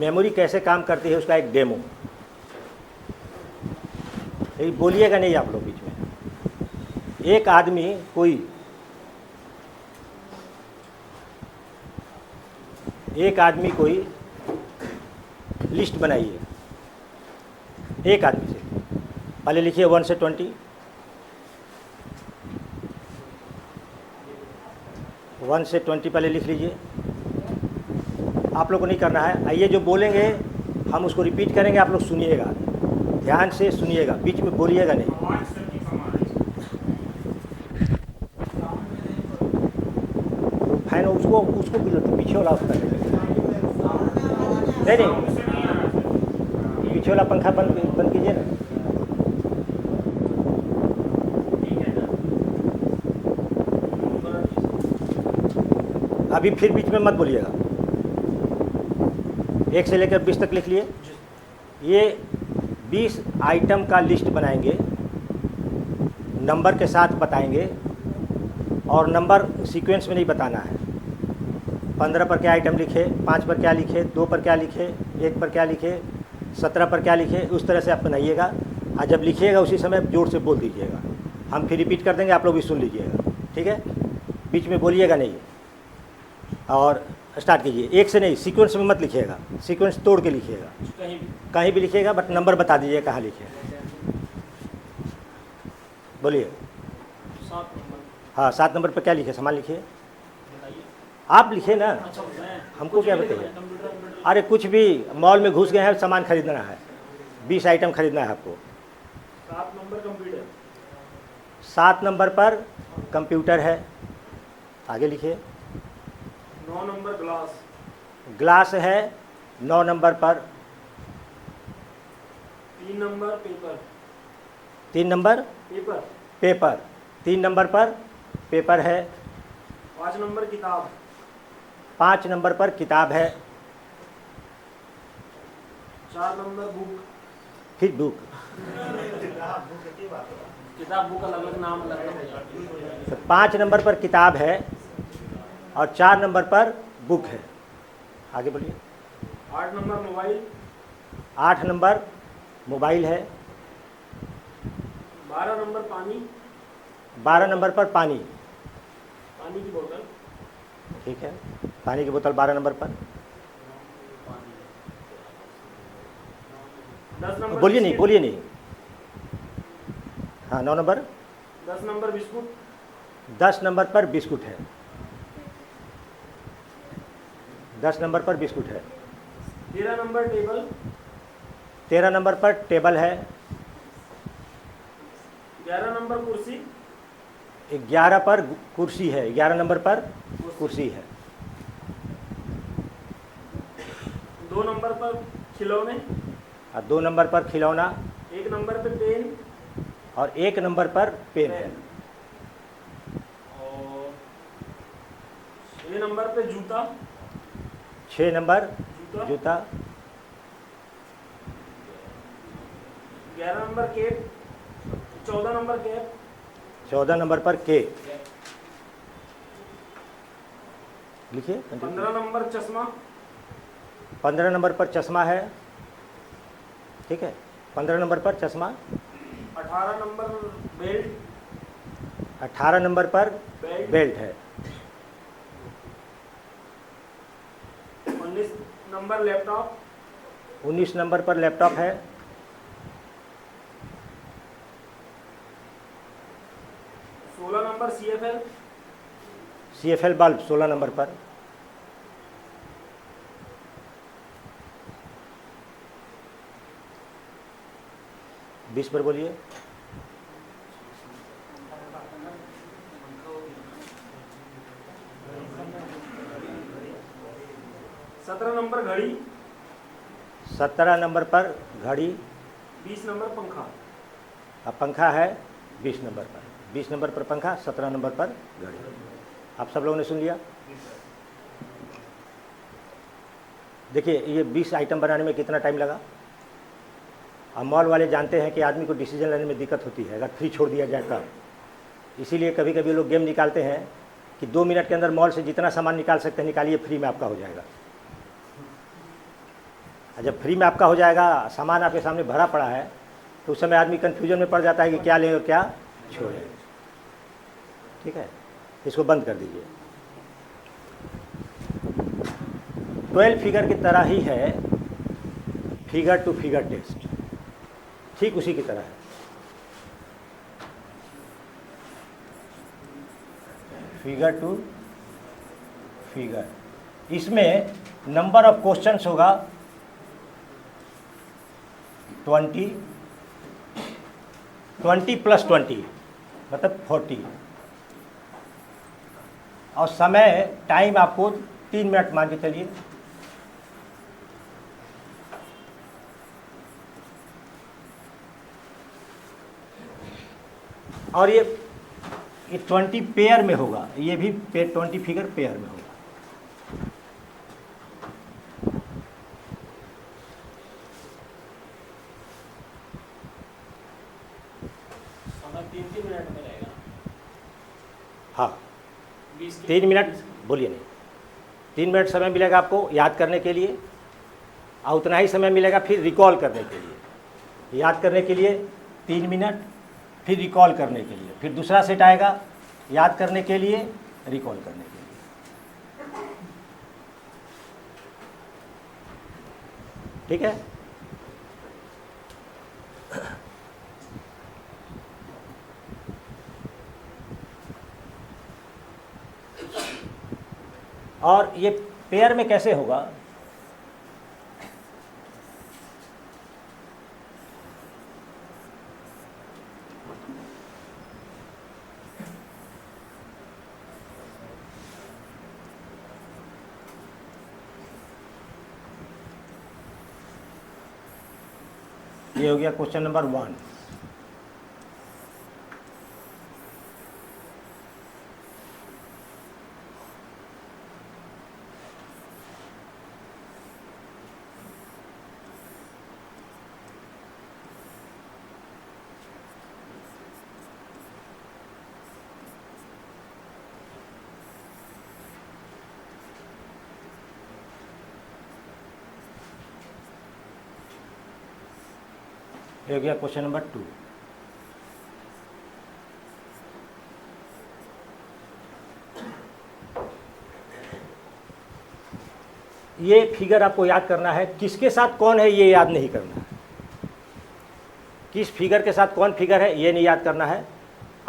Memory कैसे काम करती है उसका एक डेमो। ये बोलिएगा नहीं आप लोग बीच में। एक आदमी कोई लिस्ट बनाइए एक आदमी से। पहले लिखिए 1 से 20, 1 से 20 पहले लिख लीजिए। आप लोग को नहीं करना है। आइए जो बोलेंगे हम उसको रिपीट करेंगे, आप लोग सुनिएगा, ध्यान से सुनिएगा, बीच में बोलिएगा नहीं। फैन उसको पीछे वाला उसका नहीं, पीछे वाला पंखा बंद कीजिए ना। अभी फिर बीच में मत बोलिएगा। 1 से लेकर 20 तक लिख लिए। ये 20 आइटम का लिस्ट बनाएंगे, नंबर के साथ बताएंगे और नंबर सीक्वेंस में नहीं बताना है। 15 पर क्या आइटम लिखे, 5 पर क्या लिखे, 2 पर क्या लिखे, 1 पर क्या लिखे, 17 पर क्या लिखे, उस तरह से आप बनाइएगा। और जब लिखिएगा उसी समय जोर से बोल दीजिएगा। हम फिर रिपीट कर देंगे, आप लोग भी सुन लीजिएगा, ठीक है। बीच में बोलिएगा नहीं और स्टार्ट कीजिए। 1 से नहीं, सीक्वेंस में मत लिखिएगा, सीक्वेंस तोड़ के लिखिएगा। कहीं भी लिखिएगा बट नंबर बता दीजिए कहाँ लिखे। बोलिए। 7 नंबर। हाँ, 7 नंबर पर क्या लिखे, सामान लिखिए। आप लिखे ना, हमको क्या बताइए। अरे कुछ भी, मॉल में घुस गए हैं, सामान खरीदना है, 20 आइटम खरीदना है आपको। 7 नंबर कंप्यूटर। 7 नंबर पर कंप्यूटर है, आगे लिखिए। 9 नंबर ग्लास। ग्लास है 9 नंबर पर। 3 number paper. 3 number paper. Paper, 3 number पर पेपर है। 5 नंबर किताब। 5 नंबर पर किताब है। 4 नंबर बुक। फिर बुक। किताब बुक अलग अलग नाम अलग अलग। तो 5 नंबर पर किताब है और 4 नंबर पर बुक है। आगे बोलिए। 8 नंबर मोबाइल। 8 नंबर मोबाइल है। 12 नंबर पानी। 12 नंबर पर पानी। पानी की बोतल। ठीक है, पानी की बोतल 12 नंबर पर। 10 नंबर बोलिए नहीं, बिस्किट। बोलिए नहीं। हाँ, 9 नंबर। 10 number biscuit. 10 नंबर पर बिस्कुट है। 10 नंबर पर बिस्कुट है। 13 नंबर टेबल। 13 नंबर पर टेबल है। 11 नंबर कुर्सी। 11 पर कुर्सी है। 11 नंबर पर कुर्सी है। 2 नंबर पर खिलौने। और 2 नंबर पर खिलौना। 1 नंबर पे पेन। और 1 नंबर पर पेन है। और 6 नंबर पे जूता। 6 नंबर जूता। 11 number cake. 14 number cap. 14 number पर केक। लिखिए। 15 नंबर चश्मा। 15 नंबर पर चश्मा है, ठीक है। 15 नंबर पर चश्मा। 18 नंबर बेल्ट। 18 नंबर पर बेल्ट है। 19 नंबर लैपटॉप। 19 नंबर पर लैपटॉप है। 16 number CFL। CFL bulb 16 number पर। बीस पर बोलिए। 17 नंबर घड़ी। 17 नंबर पर घड़ी। 20 नंबर पंखा। अब पंखा है 20 नंबर पर। 20 नंबर पर पंखा, 17 नंबर पर घड़ी। आप सब लोगों ने सुन लिया। देखिए ये 20 आइटम बनाने में कितना टाइम लगा। अब मॉल वाले जानते हैं कि आदमी को डिसीजन लेने में दिक्कत होती है अगर फ्री छोड़ दिया जाए तब। इसीलिए कभी कभी लोग गेम निकालते हैं कि 2 मिनट के अंदर मॉल से जितना सामान निकाल सकते हैं निकालिए, फ्री में आपका हो जाएगा। और जब फ्री में आपका हो जाएगा, सामान आपके सामने भरा पड़ा है, तो उस समय आदमी कन्फ्यूजन में पड़ जाता है कि क्या लें और क्या छोड़ें। ठीक है, इसको बंद कर दीजिए। 12 फिगर की तरह ही है फिगर टू फिगर टेस्ट, ठीक उसी की तरह है। फिगर टू फिगर, इसमें नंबर ऑफ क्वेश्चंस होगा 20 प्लस 20 मतलब 40, और समय टाइम आपको 3 मिनट मान के चलिए। और ये 20 पेयर में होगा, ये भी 20 फिगर पेयर में होगा। समय 3-3 मिनट में रहेगा। हाँ, 20 के 3 मिनट बोलिए नहीं, 3 मिनट समय मिलेगा आपको याद करने के लिए, और उतना ही समय मिलेगा फिर रिकॉल करने के लिए। याद करने के लिए 3 मिनट, फिर रिकॉल करने के लिए, फिर दूसरा सेट आएगा याद करने के लिए, रिकॉल करने के लिए। ठीक है, और ये पेयर में कैसे होगा? ये हो गया क्वेश्चन नंबर 1। ये हो गया क्वेश्चन नंबर 2। ये फिगर आपको याद करना है, किसके साथ कौन है ये याद नहीं करना है, किस फिगर के साथ कौन फिगर है ये नहीं याद करना है,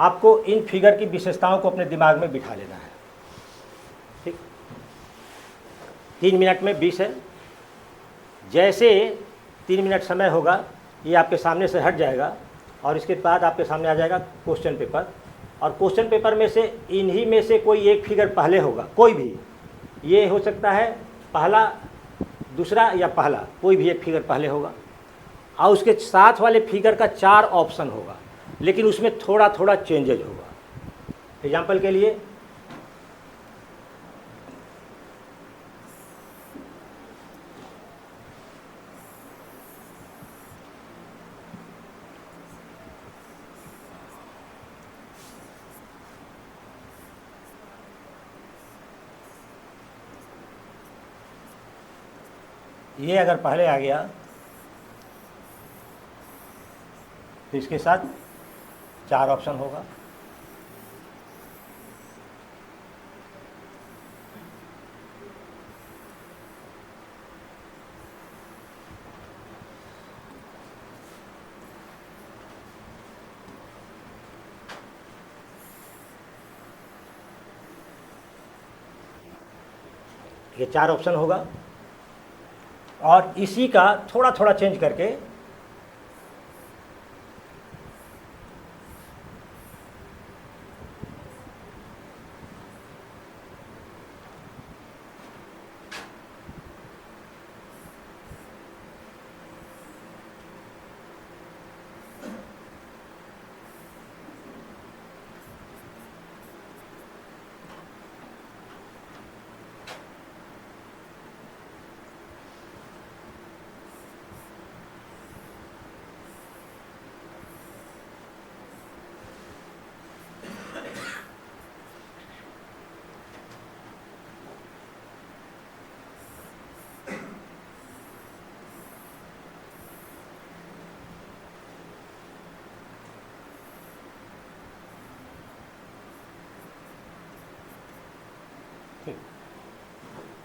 आपको इन फिगर की विशेषताओं को अपने दिमाग में बिठा लेना है। ठीक, 3 मिनट में 20 है, जैसे 3 मिनट समय होगा ये आपके सामने से हट जाएगा, और इसके बाद आपके सामने आ जाएगा क्वेश्चन पेपर, और क्वेश्चन पेपर में से इन्हीं में से कोई एक फिगर पहले होगा, कोई भी, ये हो सकता है पहला, दूसरा या पहला, कोई भी एक फिगर पहले होगा, और उसके साथ वाले फिगर का 4 ऑप्शन होगा, लेकिन उसमें थोड़ा थोड़ा चेंजेज होगा। एग्जाम्पल के लिए ये अगर पहले आ गया तो इसके साथ 4 ऑप्शन होगा, ये 4 ऑप्शन होगा, और इसी का थोड़ा थोड़ा चेंज करके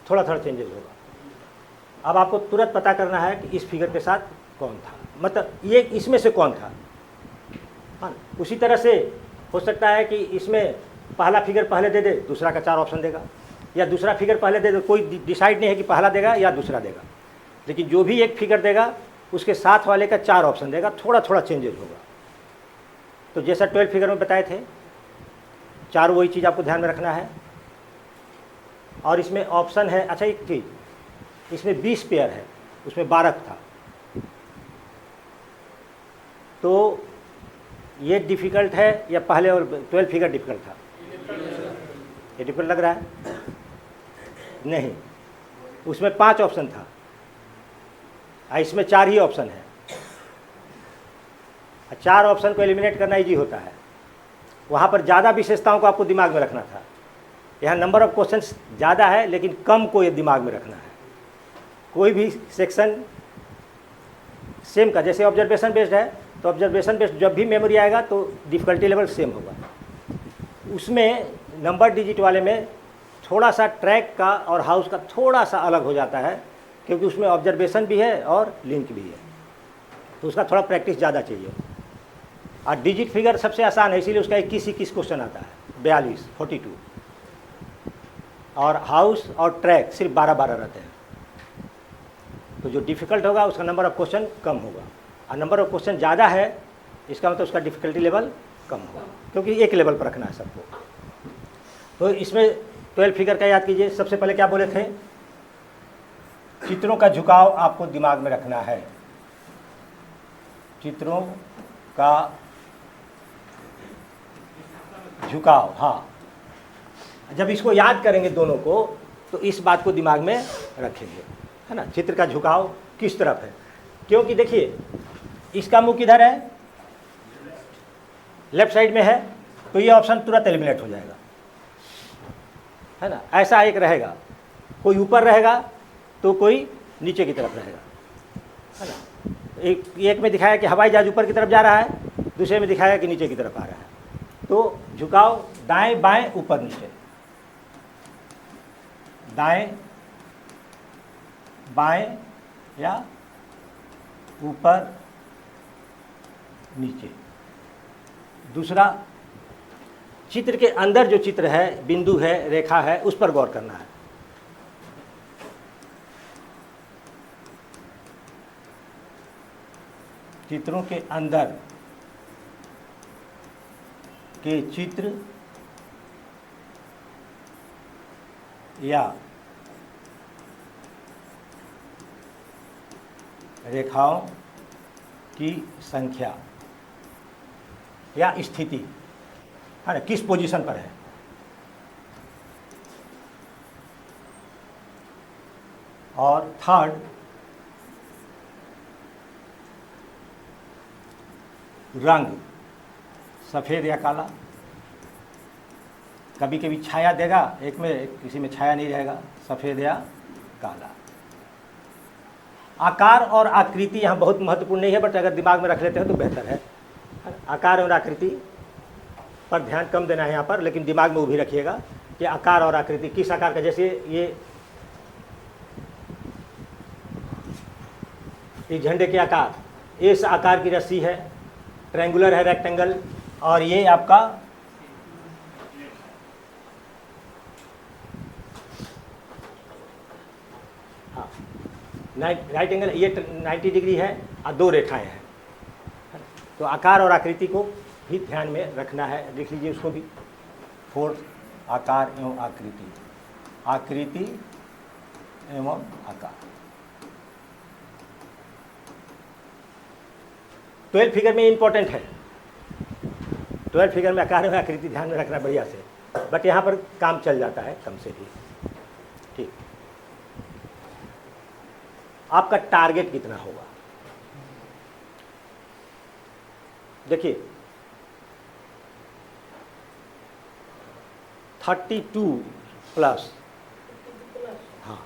थोड़ा थोड़ा चेंजेस होगा। अब आपको तुरंत पता करना है कि इस फिगर के साथ कौन था, मतलब ये इसमें से कौन था। हाँ, उसी तरह से हो सकता है कि इसमें पहला फिगर पहले दे दे, दूसरा का 4 ऑप्शन देगा, या दूसरा फिगर पहले दे दे, कोई डिसाइड नहीं है कि पहला देगा या दूसरा देगा, लेकिन जो भी एक फिगर देगा उसके साथ वाले का 4 ऑप्शन देगा, थोड़ा थोड़ा चेंजेस होगा। तो जैसा 12 फिगर में बताए थे, 4 वही चीज़ आपको ध्यान में रखना है। और इसमें ऑप्शन है, अच्छा एक चीज़, इसमें 20 पेयर है, उसमें 12 था, तो ये डिफ़िकल्ट है या पहले और 12 फिगर डिफ़िकल्ट था? ये डिफ़िकल्ट लग रहा है? नहीं, उसमें 5 ऑप्शन था, इसमें 4 ही ऑप्शन है। 4 ऑप्शन को एलिमिनेट करना इजी होता है, वहाँ पर ज़्यादा विशेषताओं को आपको दिमाग में रखना था। यहाँ नंबर ऑफ क्वेश्चंस ज़्यादा है लेकिन कम को ये दिमाग में रखना है। कोई भी सेक्शन सेम का, जैसे ऑब्जर्वेशन बेस्ड है तो ऑब्जर्वेशन बेस्ड जब भी मेमोरी आएगा तो डिफ़िकल्टी लेवल सेम होगा। उसमें नंबर डिजिट वाले में थोड़ा सा ट्रैक का और हाउस का थोड़ा सा अलग हो जाता है, क्योंकि उसमें ऑब्जर्वेशन भी है और लिंक भी है, तो उसका थोड़ा प्रैक्टिस ज़्यादा चाहिए। और डिजिट फिगर सबसे आसान है, इसीलिए उसका 21 क्वेश्चन आता है, 42 और हाउस और ट्रैक सिर्फ 12 रहते हैं। तो जो डिफ़िकल्ट होगा उसका नंबर ऑफ क्वेश्चन कम होगा, और नंबर ऑफ क्वेश्चन ज़्यादा है इसका मतलब उसका डिफ़िकल्टी लेवल कम होगा, क्योंकि एक लेवल पर रखना है सबको। तो इसमें 12 फिगर का याद कीजिए। सबसे पहले क्या बोले थे? चित्रों का झुकाव आपको दिमाग में रखना है, चित्रों का झुकाव। हाँ, जब इसको याद करेंगे दोनों को तो इस बात को दिमाग में रखेंगे, है ना, चित्र का झुकाव किस तरफ है। क्योंकि देखिए इसका मुख किधर है, लेफ्ट साइड में है, तो ये ऑप्शन तुरंत एलिमिनेट हो जाएगा, है ना। ऐसा एक रहेगा, कोई ऊपर रहेगा तो कोई नीचे की तरफ रहेगा, है ना। एक में दिखाया कि हवाई जहाज ऊपर की तरफ जा रहा है, दूसरे में दिखाया कि नीचे की तरफ आ रहा है। तो झुकाव दाएं बाएं ऊपर नीचे, दाएं बाएं या ऊपर नीचे। दूसरा, चित्र के अंदर जो चित्र है, बिंदु है, रेखा है, उस पर गौर करना है। चित्रों के अंदर के चित्र या रेखाओं की संख्या या स्थिति, है ना, किस पोजीशन पर है। और थर्ड, रंग, सफ़ेद या काला। कभी कभी छाया देगा, एक में किसी में छाया नहीं रहेगा, सफ़ेद या काला। आकार और आकृति यहाँ बहुत महत्वपूर्ण नहीं है, बट अगर दिमाग में रख लेते हैं तो बेहतर है। आकार और आकृति पर ध्यान कम देना है यहाँ पर, लेकिन दिमाग में वो भी रखिएगा कि आकार और आकृति किस आकार का। जैसे ये झंडे के आकार, इस आकार की रस्सी है, ट्रायंगुलर है, रेक्टेंगल, और ये आपका हाँ राइट एंगल, ये 90 डिग्री है और 2 रेखाएं हैं। तो आकार और आकृति को भी ध्यान में रखना है, लिख लीजिए उसको भी। 4, आकार एवं आकृति, आकृति एवं आकार। 12 फिगर में इंपॉर्टेंट है, 12 फिगर में आकार एवं आकृति ध्यान में रखना बढ़िया से, बट यहाँ पर काम चल जाता है कम से भी। ठीक, आपका टारगेट कितना होगा? देखिए 32 प्लस, हाँ,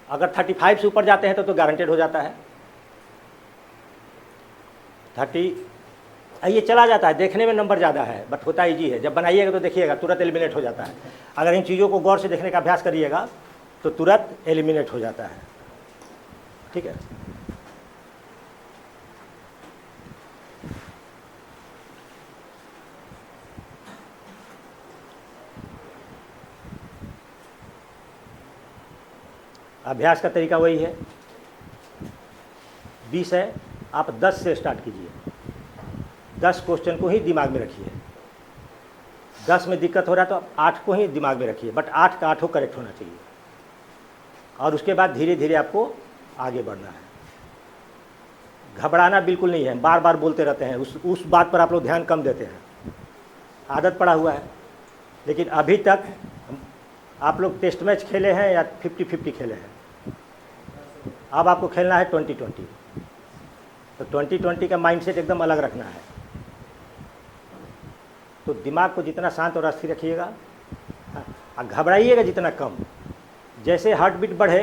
अगर 35 से ऊपर जाते हैं तो गारंटेड हो जाता है। 30 ये चला जाता है, देखने में नंबर ज़्यादा है बट होता ईजी है। जब बनाइएगा तो देखिएगा तुरंत एलिमिनेट हो जाता है। अगर इन चीज़ों को गौर से देखने का अभ्यास करिएगा तो तुरंत एलिमिनेट हो जाता है। ठीक है, अभ्यास का तरीका वही है। 20 है, आप 10 से स्टार्ट कीजिए। 10 क्वेश्चन को ही दिमाग में रखिए। 10 में दिक्कत हो रहा है तो आप 8 को ही दिमाग में रखिए, बट 8 का 8 करेक्ट होना चाहिए। और उसके बाद धीरे धीरे आपको आगे बढ़ना है। घबराना बिल्कुल नहीं है, बार बार बोलते रहते हैं, उस बात पर आप लोग ध्यान कम देते हैं, आदत पड़ा हुआ है। लेकिन अभी तक आप लोग टेस्ट मैच खेले हैं या 50-50 खेले हैं? अब आपको खेलना है 20-20। तो 20-20 का माइंडसेट एकदम अलग रखना है। तो दिमाग को जितना शांत और अस्थिर रखिएगा, और घबराइएगा जितना कम। जैसे हार्ट बीट बढ़े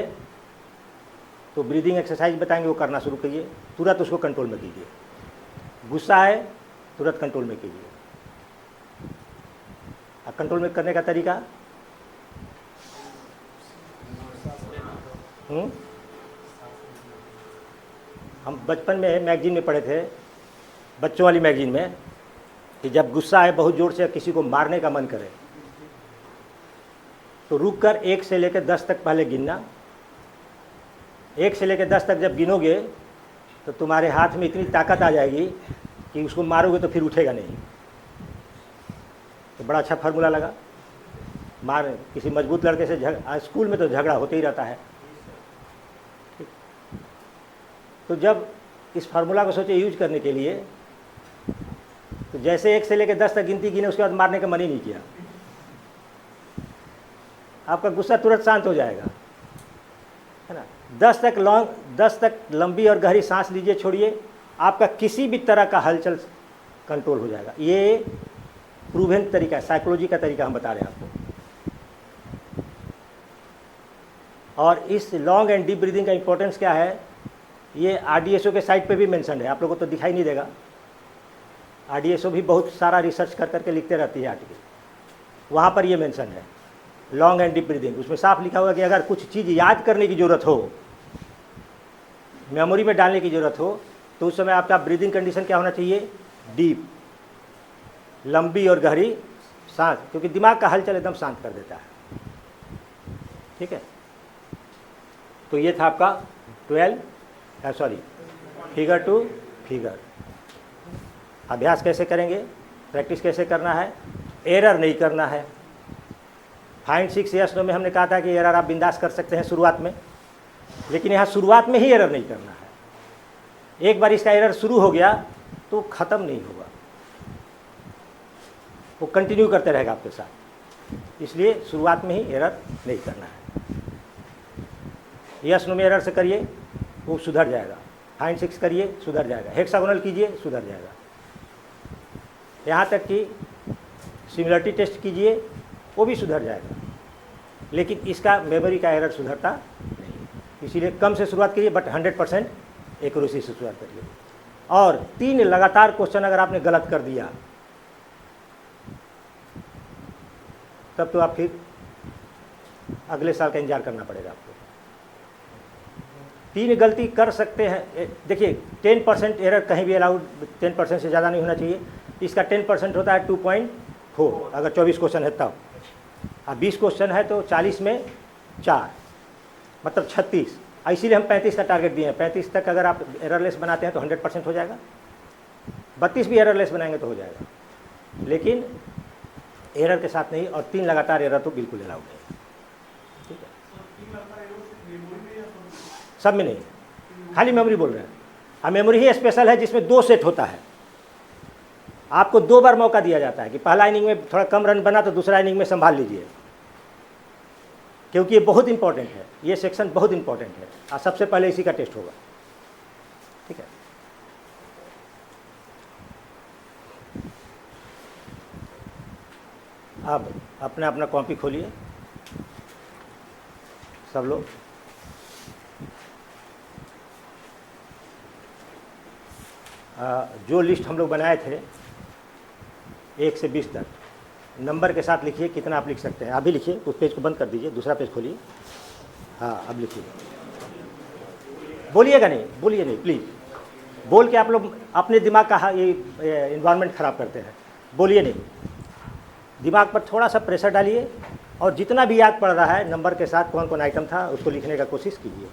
तो ब्रीदिंग एक्सरसाइज बताएंगे, वो करना शुरू करिए, तुरंत उसको कंट्रोल में कीजिए। गुस्सा है तुरंत कंट्रोल में कीजिए। अब कंट्रोल में करने का तरीका, हम बचपन में मैगजीन में पढ़े थे, बच्चों वाली मैगजीन में, कि जब गुस्सा है बहुत ज़ोर से किसी को मारने का मन करे तो रुक कर 1 से लेकर 10 तक पहले गिनना। 1 से लेकर 10 तक जब गिनोगे तो तुम्हारे हाथ में इतनी ताकत आ जाएगी कि उसको मारोगे तो फिर उठेगा नहीं। तो बड़ा अच्छा फार्मूला लगा। किसी मजबूत लड़के से स्कूल में तो झगड़ा होते ही रहता है। तो जब इस फार्मूला को सोचे यूज करने के लिए, तो जैसे 1 से लेकर 10 तक गिनती गिने, उसके बाद मारने का मन ही नहीं किया। आपका गुस्सा तुरंत शांत हो जाएगा, है ना। 10 तक लंबी और गहरी सांस लीजिए, छोड़िए, आपका किसी भी तरह का हलचल कंट्रोल हो जाएगा। ये प्रूवन तरीका है, साइकोलॉजी का तरीका हम बता रहे हैं आपको। और इस लॉन्ग एंड डीप ब्रीदिंग का इंपॉर्टेंस क्या है, ये RDSO के साइट पे भी मेंशन है। आप लोगों को तो दिखाई नहीं देगा, RDSO भी बहुत सारा रिसर्च कर करके लिखते रहती है आर्टिकल, वहाँ पर ये मेंशन है लॉन्ग एंड डीप ब्रीदिंग। उसमें साफ लिखा हुआ कि अगर कुछ चीज़ याद करने की ज़रूरत हो, मेमोरी में डालने की ज़रूरत हो, तो उस समय आपका ब्रीदिंग कंडीशन क्या होना चाहिए, डीप, लंबी और गहरी सांस, क्योंकि दिमाग का हलचल एकदम शांत कर देता है। ठीक है, तो ये था आपका फिगर टू फिगर। अभ्यास कैसे करेंगे, प्रैक्टिस कैसे करना है, एरर नहीं करना है। फाइंड 6 यस नो में हमने कहा था कि एरर आप बिंदास कर सकते हैं शुरुआत में, लेकिन यहाँ शुरुआत में ही एरर नहीं करना है। एक बार इसका एरर शुरू हो गया तो ख़त्म नहीं होगा, वो कंटिन्यू करते रहेगा आपके साथ। इसलिए शुरुआत में ही एरर नहीं करना है। यस नो में एरर से करिए, वो सुधर जाएगा। फाइंड 6 करिए, सुधर जाएगा। हेक्सागोनल कीजिए, सुधर जाएगा। यहाँ तक कि सिमिलरिटी टेस्ट कीजिए, वो भी सुधर जाएगा। लेकिन इसका मेमोरी का एरर सुधरता नहीं, इसीलिए कम से शुरुआत कीजिए, बट 100% एक्यूरेसी से शुरुआत करिए। और 3 लगातार क्वेश्चन अगर आपने गलत कर दिया, तब तो आप फिर अगले साल का इंतजार करना पड़ेगा आपको। 3 गलती कर सकते हैं। देखिए 10% एरर कहीं भी अलाउड, 10% से ज़्यादा नहीं होना चाहिए। इसका 10% होता है 2.4, अगर 24 क्वेश्चन है तब। अब 20 क्वेश्चन है तो 40 में 4, मतलब 36। इसीलिए हम 35 का टारगेट दिए हैं। 35 तक अगर आप एररलेस बनाते हैं तो 100% हो जाएगा। 32 भी एररलेस बनाएंगे तो हो जाएगा, लेकिन एरर के साथ नहीं। और 3 लगातार एरर तो बिल्कुल अलाउड नहीं। ठीक है, सब में नहीं, खाली मेमोरी बोल रहे हैं। हाँ, मेमोरी ही स्पेशल है जिसमें 2 सेट होता है। आपको 2 बार मौका दिया जाता है कि पहला इनिंग में थोड़ा कम रन बना तो दूसरा इनिंग में संभाल लीजिए, क्योंकि ये बहुत इंपॉर्टेंट है। ये सेक्शन बहुत इंपॉर्टेंट है और सबसे पहले इसी का टेस्ट होगा। ठीक है, अब अपना अपना कॉपी खोलिए सब लोग। जो लिस्ट हम लोग बनाए थे 1 से 20 तक, नंबर के साथ लिखिए कितना आप लिख सकते हैं। अभी लिखिए, उस पेज को बंद कर दीजिए, दूसरा पेज खोलिए। हाँ, अब लिखिए। बोलिएगा नहीं, बोलिए नहीं प्लीज़। बोल के आप लोग अपने दिमाग का ये इन्वायरमेंट ख़राब करते हैं। बोलिए नहीं, दिमाग पर थोड़ा सा प्रेशर डालिए और जितना भी याद पड़ रहा है नंबर के साथ कौन कौन आइटम था उसको लिखने का कोशिश कीजिए।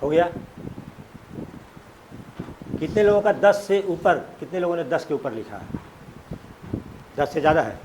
हो गया? कितने लोगों का 10 से ऊपर, कितने लोगों ने 10 के ऊपर लिखा है? 10 से ज़्यादा है?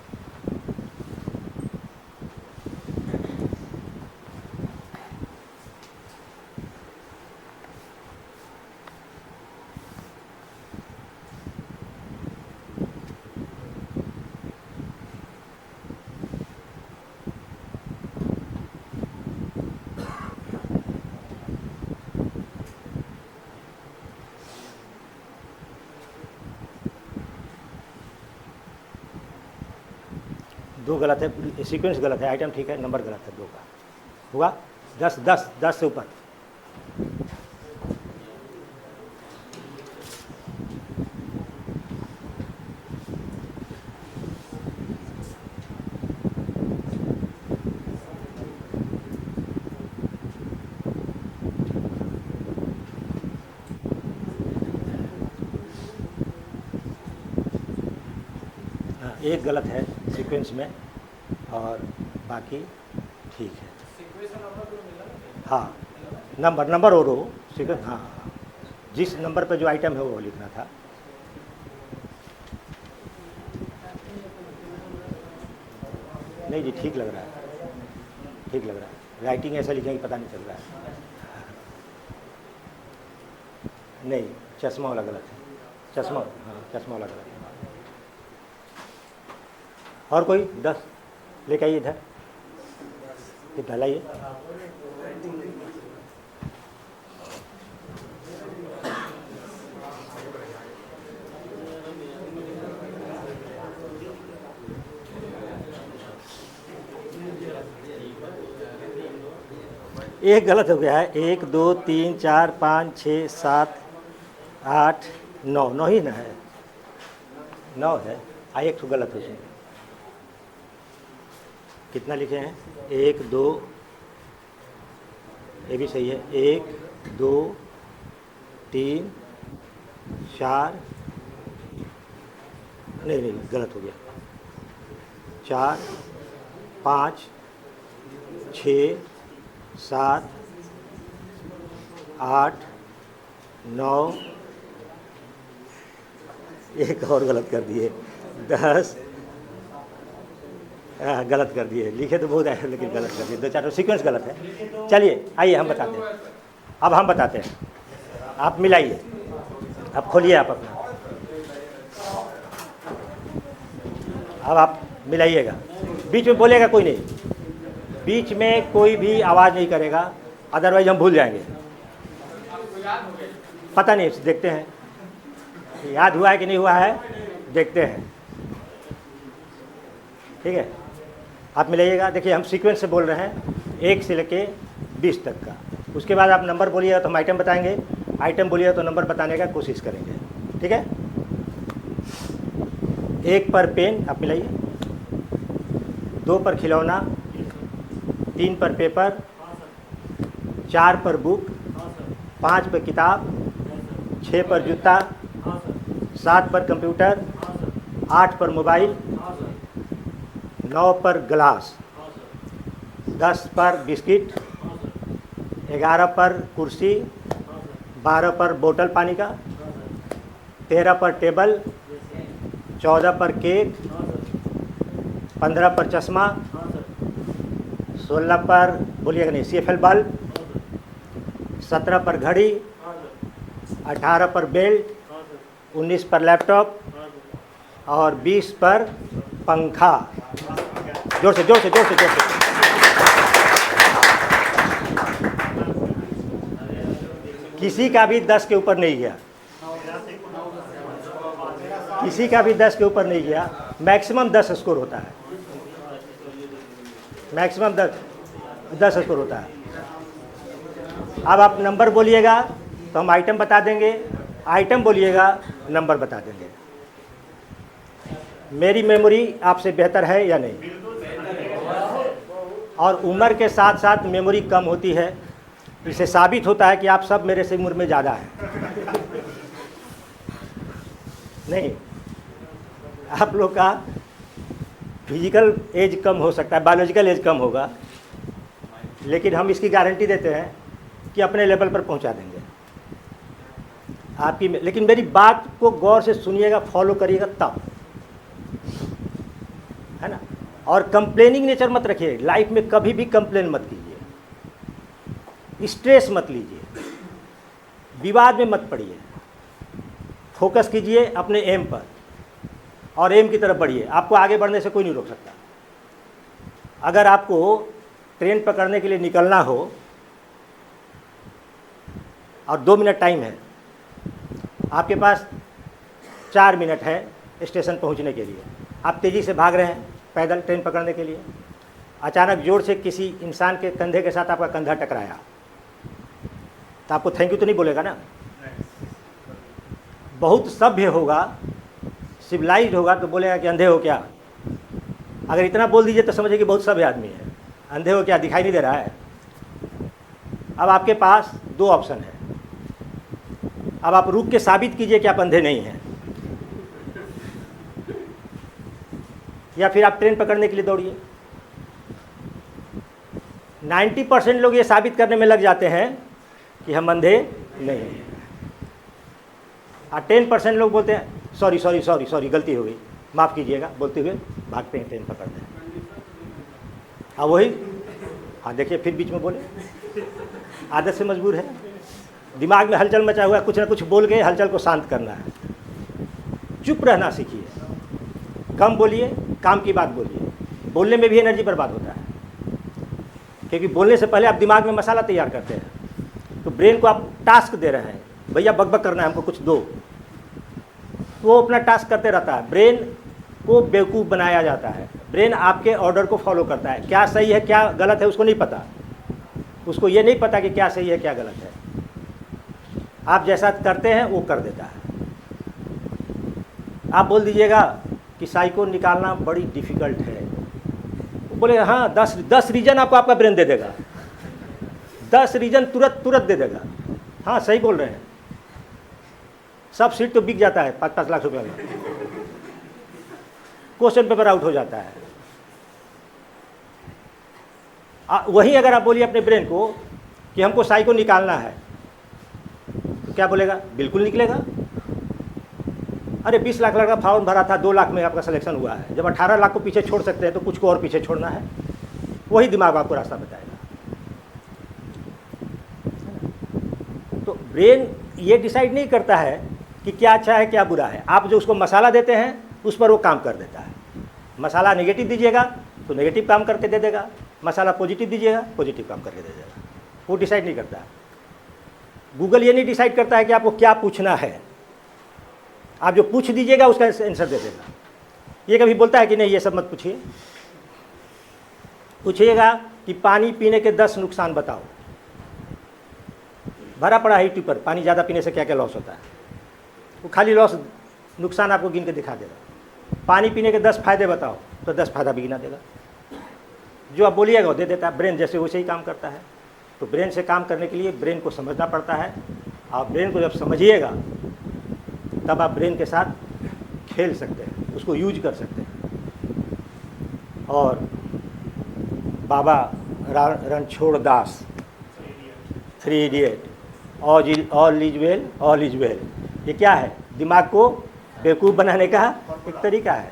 दो गलत है, सीक्वेंस गलत है, आइटम ठीक है, नंबर गलत है 2 का। हुआ? 10 10 10 से ऊपर। हाँ, एक गलत है सीक्वेंस में और बाकी ठीक है। हाँ, नंबर और रो सीक्वेंस। हाँ, जिस नंबर पे जो आइटम है वो लिखना था। नहीं जी, ठीक लग रहा है, ठीक लग रहा है। राइटिंग ऐसा लिखेंगे पता नहीं चल रहा है। नहीं, चश्मा वाला गलत है, चश्मा, हाँ चश्मा वाला गलत है। और कोई 10 लेके आइए इधर, कितना लाइए। एक गलत हो गया है, 1 2 3 4 5 6 7 8 9, 9 ही ना है, 9 है। एक तो गलत है उसमें। कितना लिखे हैं? 1 2, ये भी सही है, 1 2 3 4, नहीं गलत हो गया, 4 5 6 7 8 9, एक और गलत कर दिए, 10, गलत कर दिए। लिखे तो बहुत है लेकिन गलत कर दिए, 2 4 सीक्वेंस गलत है। चलिए आइए हम बताते हैं, अब हम बताते हैं, आप मिलाइए, अब खोलिए आप अपना, अब आप मिलाइएगा। बीच में बोलेगा कोई नहीं, बीच में कोई भी आवाज़ नहीं करेगा, अदरवाइज हम भूल जाएंगे। पता नहीं, देखते हैं याद हुआ है कि नहीं हुआ है, देखते हैं। ठीक है, आप मिलाइएगा। देखिए हम सीक्वेंस से बोल रहे हैं, 1 से लेके 20 तक का। उसके बाद आप नंबर बोलिएगा तो हम आइटम बताएंगे, आइटम बोलिएगा तो नंबर बताने का कोशिश करेंगे। ठीक है, 1 पर पेन आप मिलाइए, 2 पर खिलौना, 3 पर पेपर, 4 पर बुक, 5 पर किताब, 6 पर जूता, 7 पर कंप्यूटर, 8 पर मोबाइल, 9 पर ग्लास, 10 पर बिस्किट, 11 पर कुर्सी, 12 पर बोतल पानी का, 13 पर टेबल, 14 पर केक, 15 पर चश्मा, 16 पर बोलिएगा नहीं CFL बल्ब, 17 पर घड़ी, 18 पर बेल्ट, 19 पर लैपटॉप और 20 पर पंखा। जोर से जोर से जोर से जोर से। किसी का भी 10 के ऊपर नहीं गया, किसी का भी 10 के ऊपर नहीं गया। मैक्सिमम 10 स्कोर होता है, मैक्सिमम 10 स्कोर होता है। अब आप नंबर बोलिएगा तो हम आइटम बता देंगे, आइटम बोलिएगा नंबर बता देंगे। मेरी मेमोरी आपसे बेहतर है या नहीं? और उम्र के साथ साथ मेमोरी कम होती है, इससे साबित होता है कि आप सब मेरे से उम्र में ज़्यादा हैं। नहीं, आप लोग का फिजिकल एज कम हो सकता है, बायोलॉजिकल एज कम होगा, लेकिन हम इसकी गारंटी देते हैं कि अपने लेवल पर पहुंचा देंगे आपकी। लेकिन मेरी बात को गौर से सुनिएगा, फॉलो करिएगा तब, है ना। और कंप्लेनिंग नेचर मत रखिए, लाइफ में कभी भी कंप्लेन मत कीजिए, स्ट्रेस मत लीजिए, विवाद में मत पड़िए। फोकस कीजिए अपने एम पर और एम की तरफ बढ़िए। आपको आगे बढ़ने से कोई नहीं रोक सकता। अगर आपको ट्रेन पकड़ने के लिए निकलना हो और 2 मिनट टाइम है, आपके पास 4 मिनट है स्टेशन पहुंचने के लिए, आप तेज़ी से भाग रहे हैं पैदल ट्रेन पकड़ने के लिए, अचानक जोर से किसी इंसान के कंधे के साथ आपका कंधा टकराया, तो आपको थैंक यू तो नहीं बोलेगा ना। बहुत सभ्य होगा, सिविलाइज्ड होगा तो बोलेगा कि अंधे हो क्या। अगर इतना बोल दीजिए तो समझिए कि बहुत सभ्य आदमी है। अंधे हो क्या, दिखाई नहीं दे रहा है। अब आपके पास 2 ऑप्शन है, अब आप रुक के साबित कीजिए कि आप अंधे नहीं हैं, या फिर आप ट्रेन पकड़ने के लिए दौड़िए। 90% लोग ये साबित करने में लग जाते हैं कि हम अंधे नहीं हैं, और 10% लोग बोलते हैं सॉरी सॉरी सॉरी सॉरी गलती हो गई, माफ़ कीजिएगा बोलते हुए भागते हैं ट्रेन पकड़ते हैं। हाँ वही, हाँ देखिए फिर बीच में बोले, आदत से मजबूर है। दिमाग में हलचल मचा हुआ है, कुछ ना कुछ बोल के हलचल को शांत करना है। चुप रहना सीखिए, कम बोलिए, काम की बात बोलिए। बोलने में भी एनर्जी बर्बाद होता है, क्योंकि बोलने से पहले आप दिमाग में मसाला तैयार करते हैं। तो ब्रेन को आप टास्क दे रहे हैं, भैया बकबक करना है, हमको कुछ दो, तो वो अपना टास्क करते रहता है। ब्रेन को बेवकूफ़ बनाया जाता है। ब्रेन आपके ऑर्डर को फॉलो करता है, क्या सही है क्या गलत है उसको नहीं पता। उसको ये नहीं पता कि क्या सही है क्या गलत है। आप जैसा करते हैं वो कर देता है। आप बोल दीजिएगा कि साइको निकालना बड़ी डिफ़िकल्ट है, वो बोलेगा हाँ 10 रीज़न आपको आपका ब्रेन दे देगा, 10 रीज़न तुरंत दे देगा। हाँ सही बोल रहे हैं, सब सीट तो बिक जाता है 5-5 लाख रुपये में, क्वेश्चन पेपर आउट हो जाता है। वहीं अगर आप बोलिए अपने ब्रेन को कि हमको साइको निकालना है, तो क्या बोलेगा? बिल्कुल निकलेगा। अरे 20 लाख का फॉर्म भरा था, 2 लाख में आपका सिलेक्शन हुआ है। जब 18 लाख को पीछे छोड़ सकते हैं तो कुछ को और पीछे छोड़ना है। वही दिमाग आपको रास्ता बताएगा। तो ब्रेन ये डिसाइड नहीं करता है कि क्या अच्छा है क्या बुरा है। आप जो उसको मसाला देते हैं उस पर वो काम कर देता है। मसाला नेगेटिव दीजिएगा तो नेगेटिव काम करके दे देगा, मसाला पॉजिटिव दीजिएगा पॉजिटिव काम करके दे देगा। वो डिसाइड नहीं करता। गूगल ये नहीं डिसाइड करता है कि आपको क्या पूछना है। आप जो पूछ दीजिएगा उसका आंसर दे देगा। ये कभी बोलता है कि नहीं ये सब मत पूछिए। पूछिएगा कि पानी पीने के 10 नुकसान बताओ। भरा पड़ा है यूट्यूब पर, पानी ज़्यादा पीने से क्या क्या लॉस होता है। वो खाली नुकसान आपको गिन के दिखा देगा। पानी पीने के 10 फायदे बताओ, तो 10 फायदा भी गिना देगा। जो आप बोलिएगा वो दे देता है। ब्रेन जैसे वैसे ही काम करता है। तो ब्रेन से काम करने के लिए ब्रेन को समझना पड़ता है। आप ब्रेन को जब समझिएगा तब आप ब्रेन के साथ खेल सकते हैं, उसको यूज कर सकते हैं। और बाबा Ranchhod Das 3 idiot, all is well, ये क्या है? दिमाग को बेवकूफ़ बनाने का एक तरीका है।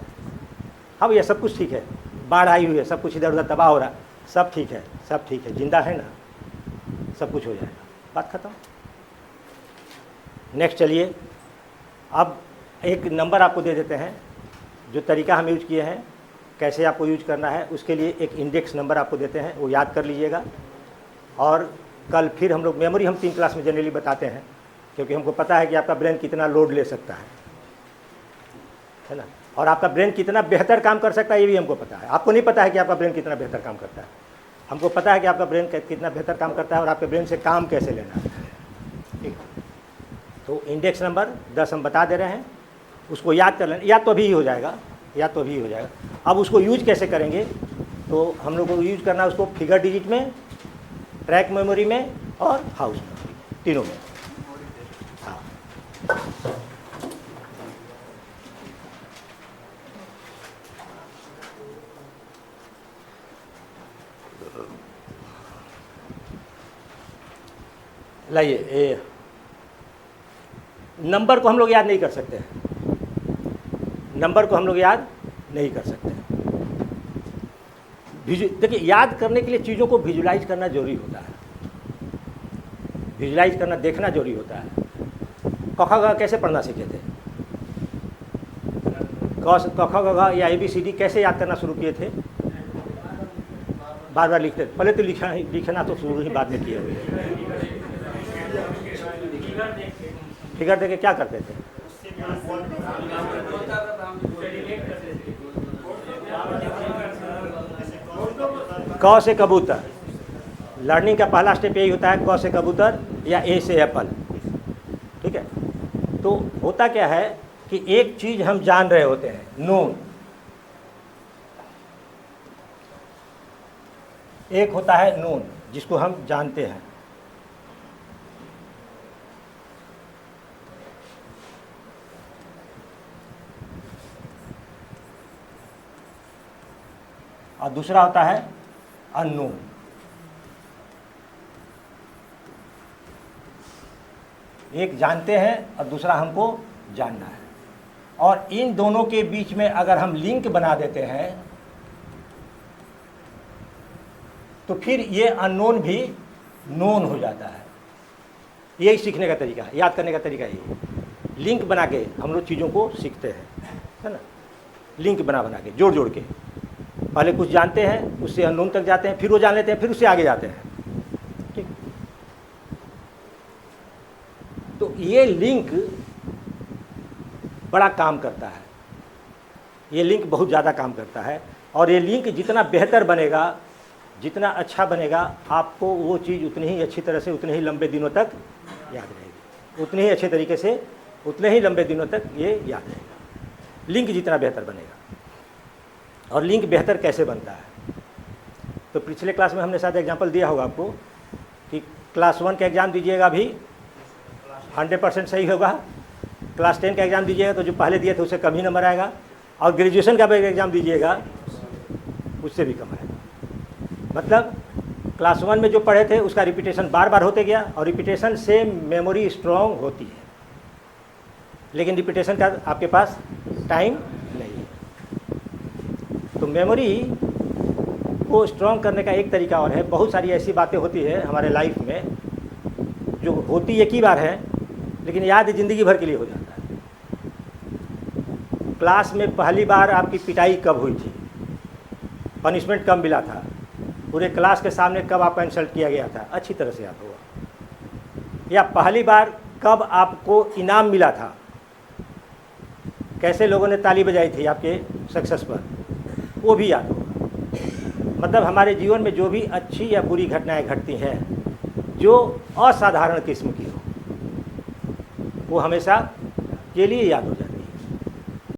अब ये सब कुछ ठीक है, बाढ़ आई हुई है, सब कुछ इधर उधर तबाह हो रहा, सब ठीक है, सब ठीक है, जिंदा है ना, सब कुछ हो जाएगा, बात खत्म। नेक्स्ट चलिए, अब एक नंबर आपको दे देते हैं। जो तरीका हम यूज किए हैं, कैसे आपको यूज करना है, उसके लिए एक इंडेक्स नंबर आपको देते हैं, वो याद कर लीजिएगा। और कल फिर हम लोग मेमोरी हम 3 क्लास में जनरली बताते हैं, क्योंकि हमको पता है कि आपका ब्रेन कितना लोड ले सकता है ना, और आपका ब्रेन कितना बेहतर काम कर सकता है ये भी हमको पता है। आपको नहीं पता है कि आपका ब्रेन कितना बेहतर काम करता है, हमको पता है कि आपका ब्रेन कितना बेहतर काम करता है और आपके ब्रेन से काम कैसे लेना है। ठीक, तो इंडेक्स नंबर 10 हम बता दे रहे हैं, उसको याद कर लेना। याद तो अभी ही हो जाएगा, याद तो अभी ही हो जाएगा। अब उसको यूज कैसे करेंगे, तो हम लोग को यूज करना है उसको फिगर डिजिट में, ट्रैक मेमोरी में और हाउस मेमोरी, तीनों में। हाँ, लाइए, नंबर को हम लोग याद नहीं कर सकते हैं, नंबर को हम लोग याद नहीं कर सकते। देखिए, याद करने के लिए चीज़ों को विजुलाइज करना जरूरी होता है, विजुलाइज करना, देखना जरूरी होता है। क ख ग कैसे पढ़ना सीखे थे? क ख ग या ABCD कैसे याद करना शुरू किए थे? बार बार लिखते थे। पहले तो लिखना तो शुरू ही बाद में किए हुए। फिगर देके क्या करते थे? क से कबूतर, लर्निंग का पहला स्टेप यही होता है, क से कबूतर या A से एप्पल। ठीक है, तो होता क्या है कि एक चीज़ हम जान रहे होते हैं, नोन, एक होता है नोन जिसको हम जानते हैं, और दूसरा होता है अननोन। एक जानते हैं और दूसरा हमको जानना है, और इन दोनों के बीच में अगर हम लिंक बना देते हैं तो फिर ये अननोन भी नोन हो जाता है। यही सीखने का तरीका है, याद करने का तरीका यही है। लिंक बना के हम लोग चीज़ों को सीखते हैं, है ना। लिंक बना बना के, जोड़ जोड़ के, पहले कुछ जानते हैं, उससे अननोन तक जाते हैं, फिर वो जान लेते हैं, फिर उससे आगे जाते हैं। ठीक, तो ये लिंक बड़ा काम करता है, ये लिंक बहुत ज़्यादा काम करता है। और ये लिंक जितना बेहतर बनेगा, जितना अच्छा बनेगा, आपको वो चीज़ उतनी ही अच्छी तरह से, उतने ही लंबे दिनों तक याद रहेगी, उतने ही अच्छे तरीके से, उतने ही लंबे दिनों तक ये याद रहेगा, लिंक जितना बेहतर बनेगा। और लिंक बेहतर कैसे बनता है, तो पिछले क्लास में हमने शायद एग्जाम्पल दिया होगा आपको कि क्लास 1 का एग्ज़ाम दीजिएगा अभी 100% सही होगा, क्लास 10 का एग्ज़ाम दीजिएगा तो जो पहले दिए थे उससे कम ही नंबर आएगा, और ग्रेजुएशन का एग्ज़ाम दीजिएगा उससे भी कम आएगा। मतलब क्लास 1 में जो पढ़े थे उसका रिपीटेशन बार बार होते गया, और रिपीटेशन से मेमोरी स्ट्रॉन्ग होती है, लेकिन रिपीटेशन का आपके पास टाइम नहीं है। तो मेमोरी को स्ट्रॉन्ग करने का एक तरीका और है। बहुत सारी ऐसी बातें होती है हमारे लाइफ में जो होती एक ही बार है, लेकिन याद ज़िंदगी भर के लिए हो जाता है। क्लास में पहली बार आपकी पिटाई कब हुई थी, पनिशमेंट कब मिला था, पूरे क्लास के सामने कब आपका इंसल्ट किया गया था, अच्छी तरह से याद होगा। या पहली बार कब आपको इनाम मिला था, कैसे लोगों ने ताली बजाई थी आपके सक्सेस पर, वो भी याद होगा। मतलब हमारे जीवन में जो भी अच्छी या बुरी घटनाएं घटती हैं जो असाधारण किस्म की हो, वो हमेशा के लिए याद हो जाती है।